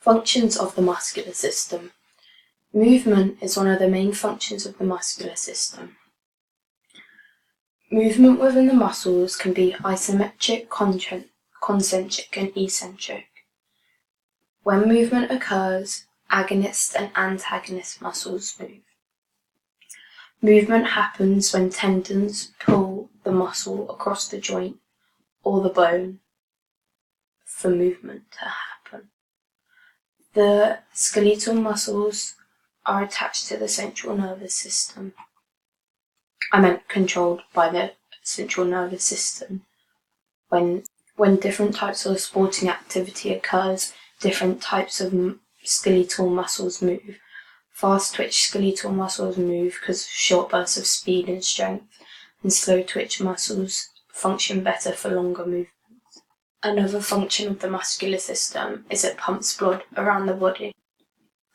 Functions of the muscular system. Movement is one of the main functions of the muscular system. Movement within the muscles can be isometric, concentric, and eccentric. When movement occurs, agonist and antagonist muscles move. Movement happens when tendons pull the muscle across the joint or the bone for movement to happen. The skeletal muscles are attached to the central nervous system. Controlled by the central nervous system. When different types of sporting activity occurs, different types of skeletal muscles move. Fast twitch skeletal muscles move because of short bursts of speed and strength, and slow twitch muscles function better for longer movements. Another function of the muscular system is it pumps blood around the body.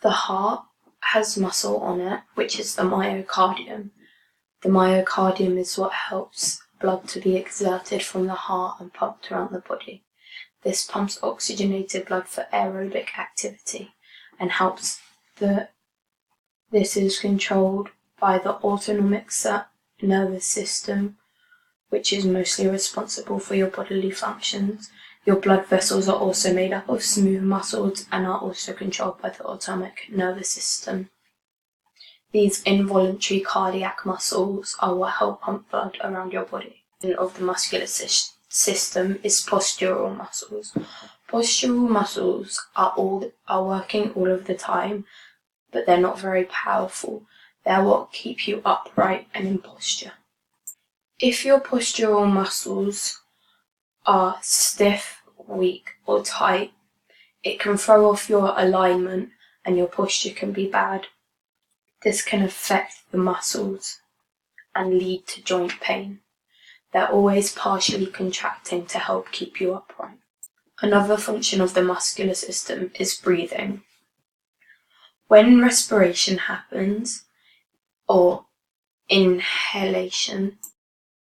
The heart has muscle on it, which is the myocardium. The myocardium is what helps blood to be exerted from the heart and pumped around the body. This pumps oxygenated blood for aerobic activity and helps this is controlled by the autonomic nervous system, which is mostly responsible for your bodily functions. Your blood vessels are also made up of smooth muscles and are also controlled by the autonomic nervous system. These involuntary cardiac muscles are what help pump blood around your body. And of the muscular system is postural muscles. Postural muscles are working all of the time, but they're not very powerful. They're what keep you upright and in posture. If your postural muscles are stiff, weak, or tight, it can throw off your alignment and your posture can be bad. This can affect the muscles and lead to joint pain. They're always partially contracting to help keep you upright. Another function of the muscular system is breathing. When respiration happens, or inhalation,